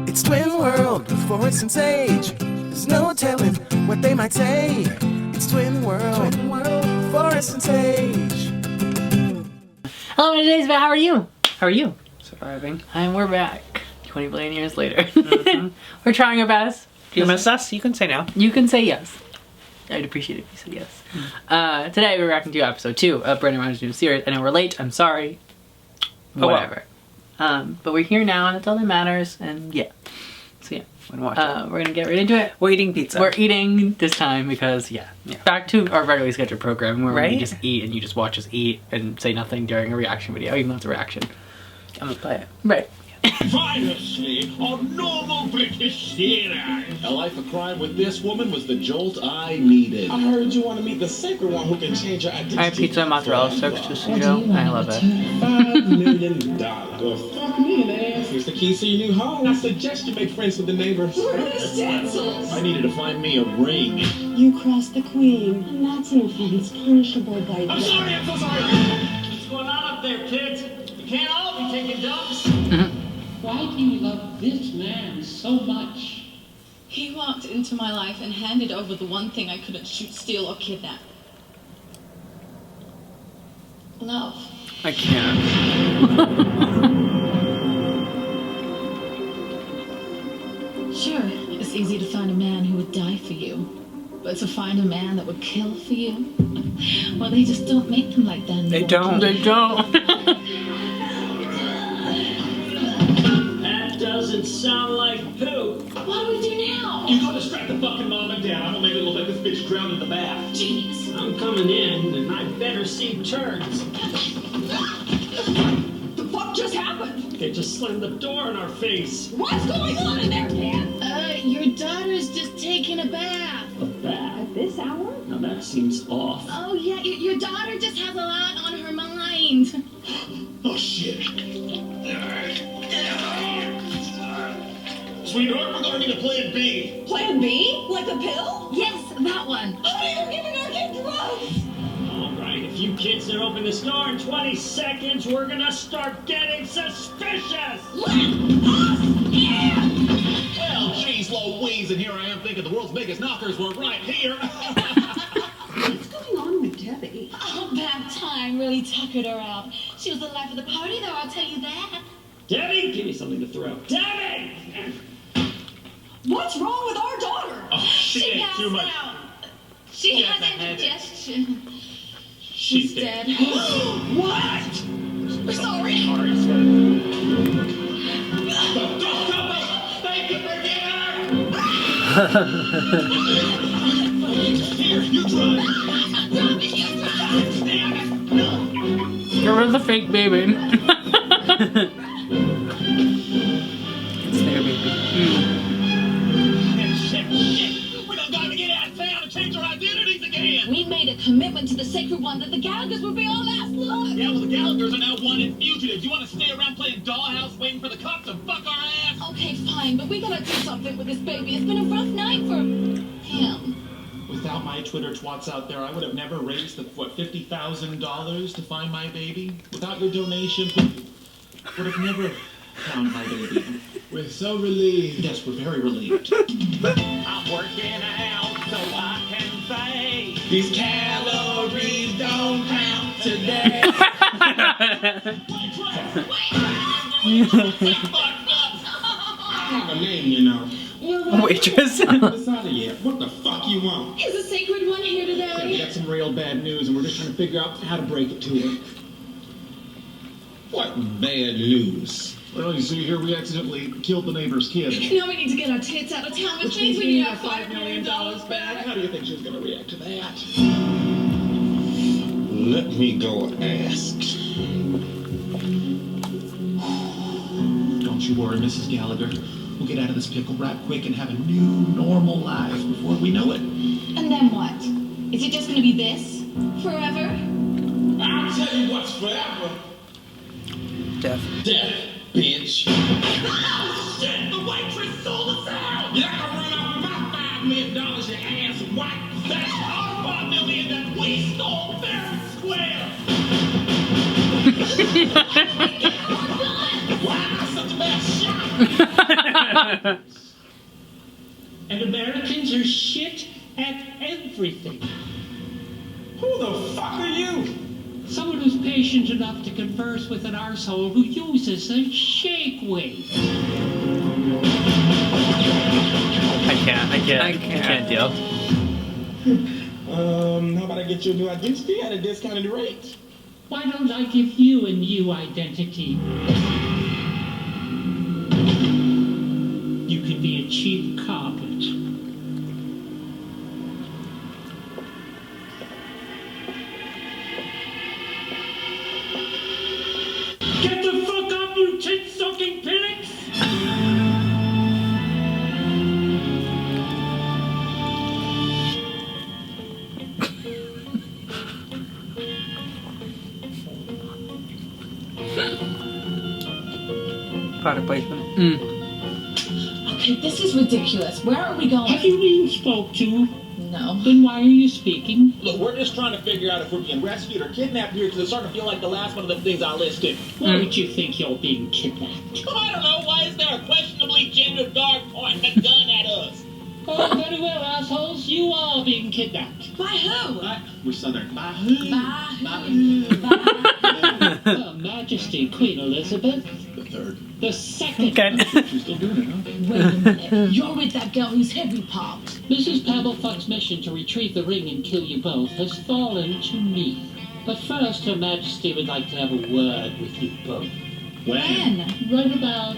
It's Twin World with Forrest and Sage. There's no telling what they might say. It's Twin World, Forrest and Sage. Hello, today's about how are you? How are you? Surviving. And we're back 20 billion years later. We're trying our best. Do you miss us? You can say no. You can say yes. I'd appreciate it if you said yes. Today we're reacting to episode 2 of Brandon Rouse's new series. I know we're late, I'm sorry. Whatever. But we're here now and that's all that matters, and yeah. So yeah. We're gonna get right into it. We're eating pizza. We're eating this time because back to our regularly scheduled program where we just eat and you just watch us eat and say nothing during a reaction video, even though it's a reaction. I'm gonna play it. Right. Piracy on normal British theater. A life of crime with this woman was the jolt I needed. I heard you want to meet the sacred one who can change your identity. I have pizza and mozzarella sticks, just so you know. I love it. $5 million. Well, fuck me in the ass. Here's the keys to your new home. I suggest you make friends with the neighbors. Where are the stencils? I needed to find me a ring. You crossed the queen, and that's an offense punishable by I'm death. sorry, I'm so sorry. What's going on up there, kids? You can't all be taking dumps. Why do you love this man so much? He walked into my life and handed over the one thing I couldn't shoot, steal, or kidnap. Love. I can't. Sure, it's easy to find a man who would die for you. But to find a man that would kill for you? Well, they just don't make them like that anymore. They don't. They don't. That doesn't sound like poop. What do we do now? You go distract the fucking mom and dad. I'm gonna make it look like this bitch drowned in the bath. Genius. I'm coming in, and I better see turds. The fuck just happened? They just slammed the door in our face. What's going on in there, Ken? Your daughter's just taking a bath. A bat? At this hour? Now that seems off. Oh, yeah, your daughter just has a lot on her mind. Oh shit. Sweetheart, we're gonna need a plan B. Plan B? Like the pill? Yes, that one. Oh, you're giving our kid drugs! All right, if you kids don't open this door in 20 seconds, we're gonna start getting suspicious. Let us in! Well, geez, Louise, and here I am thinking the world's biggest knockers were right here. What's going on with Debbie? Oh, bad time really tuckered her out. She was the life of the party, though, I'll tell you that. Debbie, give me something to throw. Debbie! What's wrong with our daughter? Oh, shit, She passed too much. out. She has has a headache. indigestion. She's dead. What? We're sorry. Thank you for Here, you try. Get rid of the fake baby. It's their baby. Shit. We done got to get out of town and change our identities again. We made a commitment to the sacred one that the Gallaghers would be our last look. Yeah, well, the Gallaghers are now wanted fugitives. You want to stay around playing dollhouse waiting for the cops to fuck our ass? Okay, fine, but we gotta do something with this baby. It's been a rough night for him. Without my Twitter twats out there, I would have never raised the, $50,000 to find my baby. Without your donation, would have never found my baby. We're so relieved. Yes, we're very relieved. I'm working out so I can say These calories don't count today. I have a name, you know. Waitress. What's out of here? What the fuck you want? Is the sacred one here Yeah, we today? got some real bad news, and we're just trying to figure out how to break it to her. What bad news? Well, you see here, we accidentally killed the neighbor's kid. Now we need to get our tits out of town, which means we need our $5 million back. How do you think she was going to react to that? Let me go ask. Don't you worry, Mrs. Gallagher. We'll get out of this pickle right quick and have a new, normal life before we know it. And then what? Is it just gonna be this? Forever? I'll tell you what's forever. Death. Death, bitch. Shit, the waitress sold us out! You're not gonna run off my $5 million, you ass white. That's our $5 million that we stole fair and square! Why am I such a bad shot? others. And Americans are shit at everything. Who the fuck are you? Someone who's patient enough to converse with an arsehole who uses a shake weight. I can't deal. How about I get you a new identity at a discounted rate? Why don't I give you a new identity? You could be a cheap carpet. Get the fuck up, you tit-sucking pigs! Product placement. Okay, this is ridiculous. Where are we going? Have you been spoke to? No. Then why are you speaking? Look, we're just trying to figure out if we're being rescued or kidnapped here because it's starting to feel like the last one of the things I listed. Why would you think you're being kidnapped? Oh, I don't know. Why is there a questionably gendered guard pointing a gun at us? Oh, very well, assholes. You are being kidnapped. By who? We're Southern. By who? By who? Her Majesty Queen Elizabeth The third. the second. Okay. She's still doing it, huh? Wait a minute. You're with that girl whose head we popped. Mrs. Pabblefuck's mission to retrieve the ring and kill you both has fallen to me. But first, Her Majesty would like to have a word with you both. When? Right about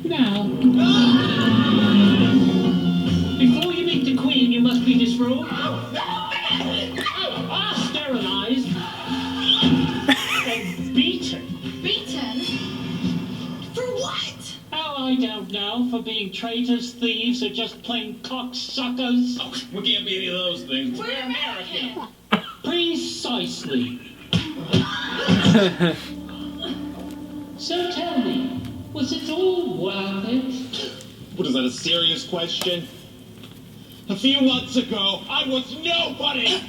now. Before you meet the Queen, you must be disrobed. Sterilized. And beaten. Beaten? For what? Oh, I don't know. For being traitors, thieves, or just plain cocksuckers. Oh, we can't be any of those things. We're American. Precisely. So tell me, was it all worth it? What is that, a serious question? A few months ago, I was nobody!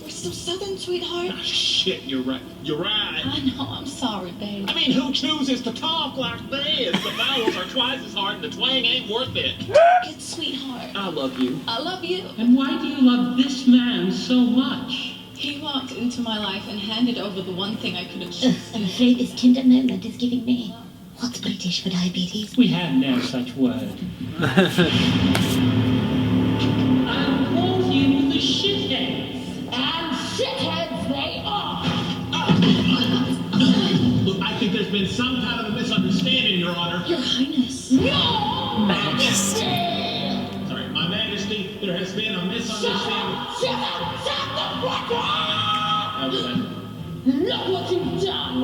We're still Southern, sweetheart. Shit, you're right. You're right. I know, I'm sorry, babe. I mean, who chooses to talk like this? The vowels are twice as hard and the twang ain't worth it. Good sweetheart. I love you. I love you. And why do you love this man so much? He walked into my life and handed over the one thing I could have chosen. I'm afraid this tender moment is giving me what's British for diabetes. We have no such word. I'll call you the shitheads. And shitheads they are. Look, I think there's been some kind of a misunderstanding, Your Honor. Your Highness. No! Majesty. Sorry, My Majesty, there has been a misunderstanding. Okay. Look what you've done!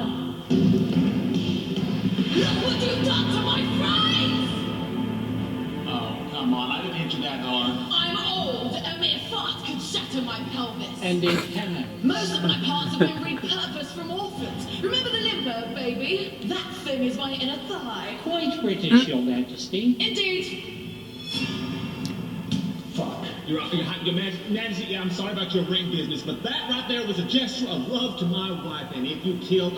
Look what you've done to my friends! Oh, come on, I didn't hit you that hard. I'm old. A mere fart could shatter my pelvis. And it can. Most of my parts have been repurposed from orphans. Remember the limbo, baby? That thing is my inner thigh. Quite British, Your Majesty. Indeed. Fuck. Your Majesty, I'm sorry about your ring business, but that right there was a gesture of love to my wife, and if you killed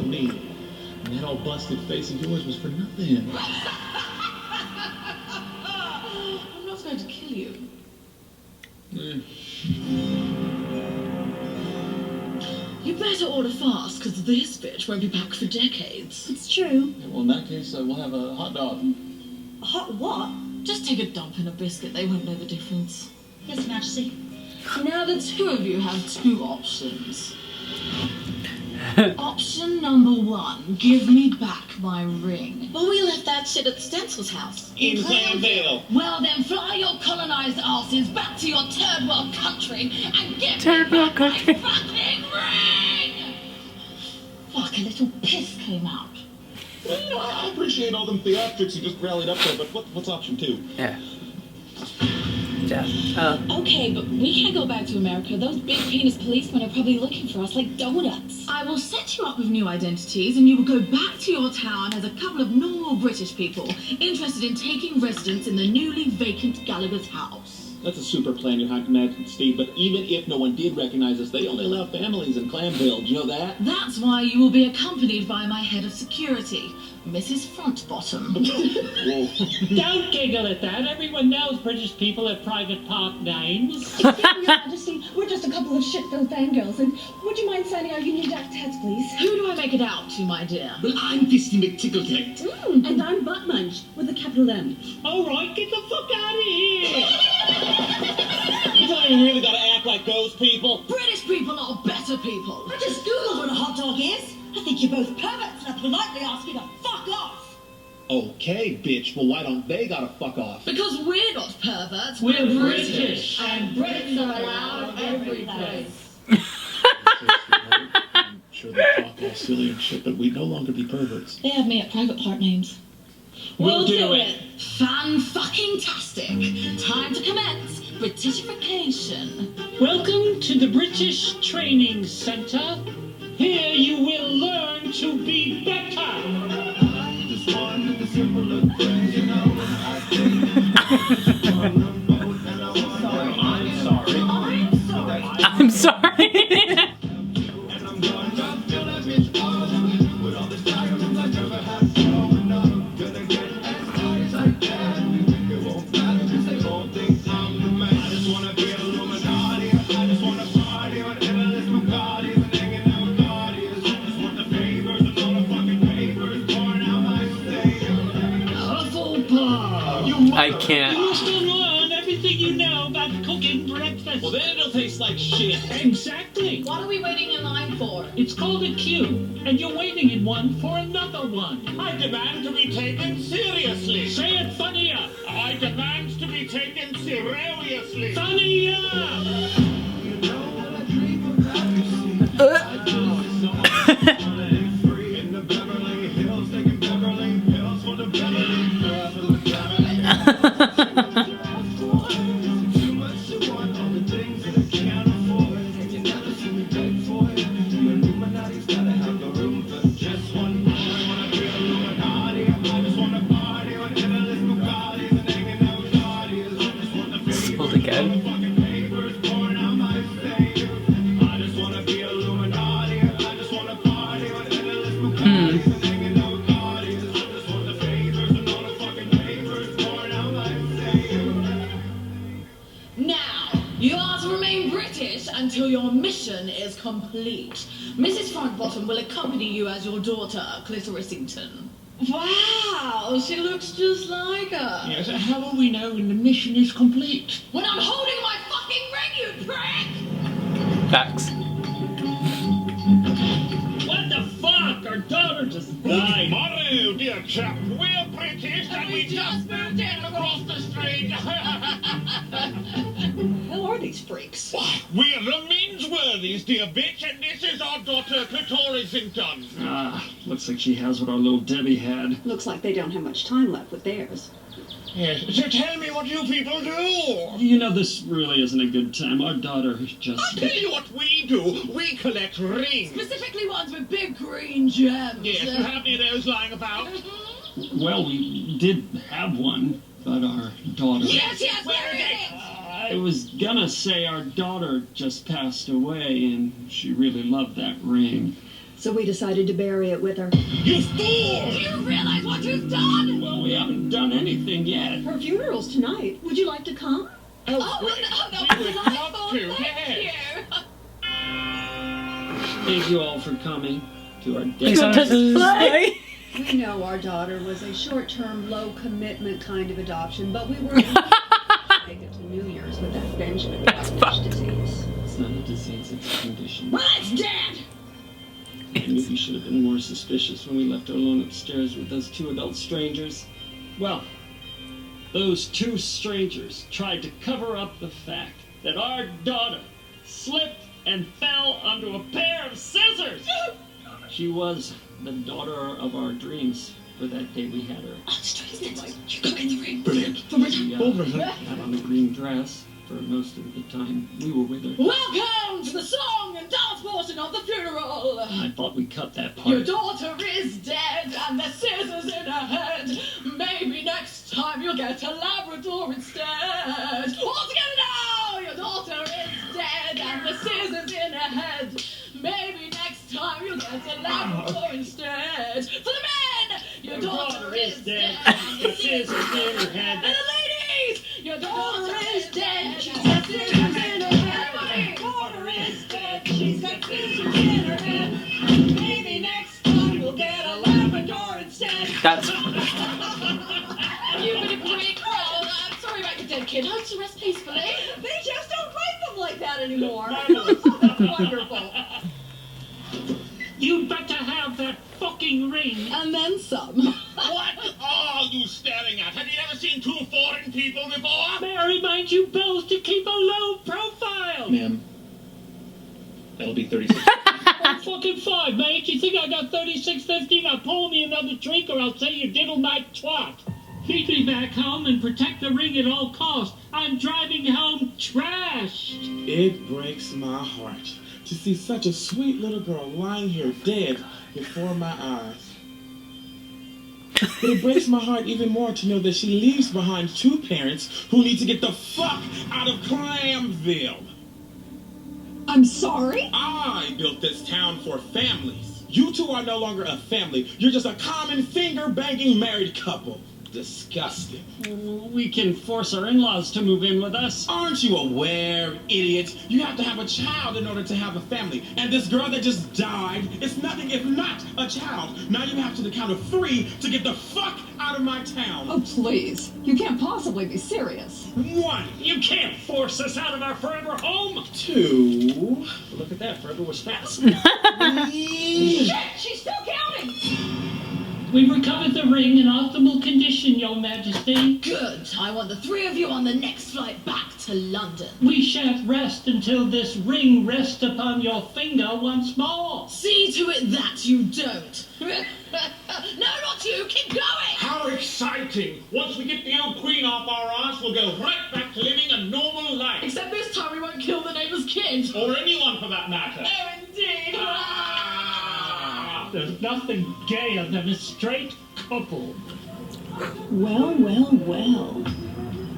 me, and that old busted face of yours was for nothing. I'm not going to kill you. You better order fast, because this bitch won't be back for decades. It's true. Well, in that case, we'll have a hot dog. Hot what? Just take a dump in a biscuit, they won't know the difference. Yes, Majesty. Now the two of you have two options. Option number one, give me back my ring. But we left that shit at Stencil's house. In Clamville. Well then fly your colonized asses back to your third world country and give Third me world back country. my fucking ring! Fuck, a little piss came out. Well, you know, I appreciate all them theatrics you just rallied up there, but what's option two? Yeah. Death. Okay, but we can't go back to America. Those big penis policemen are probably looking for us like donuts. I will set you up with new identities and you will go back to your town as a couple of normal British people interested in taking residence in the newly vacant Gallagher's house. That's a super plan, Your High Majesty, but even if no one did recognize us, they only allow families in Clamville. Do you know that? That's why you will be accompanied by my head of security. Mrs. Frontbottom. Don't giggle at that. Everyone knows British people have private park names. Your Majesty, we're just a couple of shit-filled fangirls, and would you mind signing our Union Jack heads, please? Who do I make it out to, my dear? Well, I'm Fisty McTicklehead. And I'm Butt Munch, with a capital M. All right, get the fuck out of here. You don't even really gotta act like those people. British people are better people. I just googled what a hot dog is. I think you're both perverts, and I politely ask you to fuck off. Okay, bitch. Well, why don't they gotta fuck off? Because we're not perverts, We're British. and Brits are allowed every place. I'm sure they talk all silly and shit, but we'd no longer be perverts. They have me at private part names. We'll do it. Fan-fucking-tastic. Time to commence Britishification. Welcome to the British Training Centre. Here you will learn to be better. I'm sorry. I can't. You must unlearn everything you know about cooking breakfast. Well, then it'll taste like shit. Exactly. What are we waiting in line for? It's called a queue, and you're waiting in one for another one. I demand to be taken seriously. Say it funnier. I demand to be taken seriously. Funnier. Sold again. Now, you are to remain British until your mission is complete. Mrs. Frontbottom will accompany you as your daughter, Clitorissington. Wow, she looks just like her. Yes, how will we know when the mission is complete? When I'm holding my fucking ring, you prick! Facts. What the fuck? Our daughter just died. Mario, dear chap, we're British and we just moved in across the street. Who are these freaks? Why, we're the Minsworthies, dear bitch, and this is our daughter, Clitorissington. Ah, looks like she has what our little Debbie had. Looks like they don't have much time left with theirs. Yes, so tell me what you people do. You know, this really isn't a good time. Our daughter just... I'll tell you what we do. We collect rings. Specifically ones with big green gems. Yes, you have any of those lying about? Well, we did have one, but our daughter... Yes, where is it? I was gonna say our daughter just passed away, and she really loved that ring. So we decided to bury it with her. You fool! Do you realize what you've done? Well, we haven't done anything yet. Her funeral's tonight. Would you like to come? Oh, no, We would love to, thank yes. you. Thank you all for coming to our Please death. don't display. We know our daughter was a short-term, low-commitment kind of adoption, but we were able to take it to New Year's with that Benjamin Button disease. It's not a disease, it's a condition. Well, it's dead. I knew we should have been more suspicious when we left her alone upstairs with those two adult strangers. Well, those two strangers tried to cover up the fact that our daughter slipped and fell onto a pair of scissors. She was the daughter of our dreams for that day we had her. You go get the ring. Brilliant. She had on a green dress for most of the time we were with her. Welcome to the song and dance portion of the funeral. I thought we cut that Your part. daughter is dead and the scissors in her head. Maybe next time you'll get a Labrador instead. All together now! Your daughter is dead and the scissors in her head. Maybe next time you'll get a Labrador instead. For the men! Your is dead. Got scissors in her head. And the ladies! Your daughter is dead. She's got scissors in her head. Your daughter is dead. She's got scissors in her head. Maybe next time we'll get a Labrador instead. That's You've been a great crowd. I'm sorry about your dead kid. Hope to rest peacefully. They just don't write them like that anymore. Wonderful. You'd better have that fucking ring. And then some. What are you staring at? Have you ever seen two foreign people before? May I remind you both to keep a low profile. Ma'am, that'll be 36. I'm fucking fine, mate. You think I got 36.50? Now pull me another drink or I'll say you diddle my twat. Keep me back home and protect the ring at all costs. I'm driving home trashed. It breaks my heart to see such a sweet little girl lying here dead before my eyes. But it breaks my heart even more to know that she leaves behind two parents who need to get the fuck out of Clamville. I'm sorry? I built this town for families. You two are no longer a family. You're just a common finger-banging married couple. Disgusting. We can force our in-laws to move in with us. Aren't you aware, idiot? You have to have a child in order to have a family. And this girl that just died is nothing if not a child. Now you have to the count of 3 to get the fuck out of my town. Oh, please. You can't possibly be serious. 1, You can't force us out of our forever home. 2. Look at that, forever was fast. 3. Shit, she's still counting. We've recovered the ring in optimal condition, Your Majesty. Good. I want the 3 of you on the next flight back to London. We shan't rest until this ring rests upon your finger once more. See to it that you don't. No, not you. Keep going. How exciting! Once we get the old queen off our ass, we'll go right back to living a normal life. Except this time we won't kill the neighbor's kid. Or anyone for that matter. Oh, indeed. There's nothing gayer than a straight couple. Well, well, well.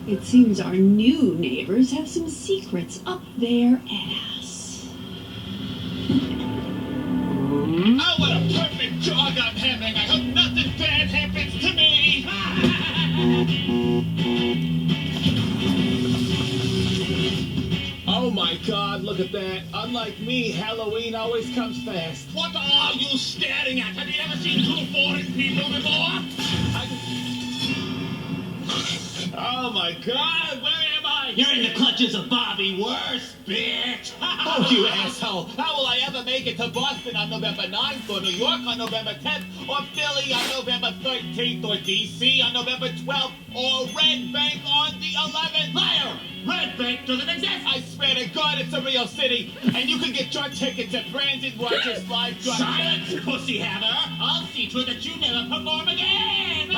It seems our new neighbors have some secrets up their ass. Oh, what a perfect jog I'm having! I hope nothing bad happens to me! Oh my god, look at that. Unlike me, Halloween always comes fast. What are you staring at? Have you ever seen two foreign people before? Oh my god, where am I? You're in the clutches of Bobby Worst, bitch! Oh, you asshole. How will I ever make it to Boston on November 9th, or New York on November 10th, or Philly on November 13th, or DC on November 12th, or Red Bank on the 11th? Liar! Red Bank doesn't exist! I swear to God, it's a real city, and you can get your tickets at Brandon Rogers Live. Silence, pussy hammer! I'll see to it that you never perform again!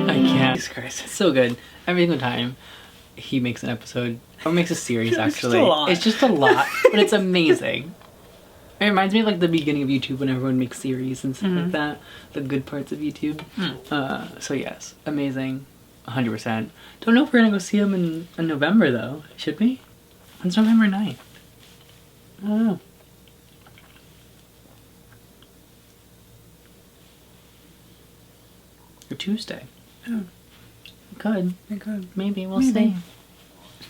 I can't. Jesus Christ, it's so good. Every single time he makes an episode, or makes a series actually, it's just a lot, but it's amazing. It reminds me of like the beginning of YouTube when everyone makes series and stuff like that. The good parts of YouTube. So yes, amazing, 100%. Don't know if we're gonna go see him in November though. Should we? When's November 9th? I don't know. Or Tuesday. Oh. We could. Maybe. We'll see.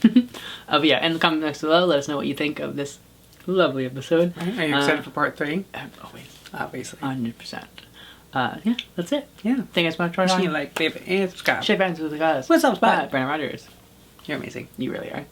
But yeah, in the comments next below, let us know what you think of this lovely episode. Are you excited for part 3? Always. Obviously. 100%. Yeah, that's it. Yeah. Thank you guys so much for watching. Like, favorite, and subscribe. Shake hands with the guys. What's up, Bye. Spot? Brandon Rogers. You're amazing. You really are.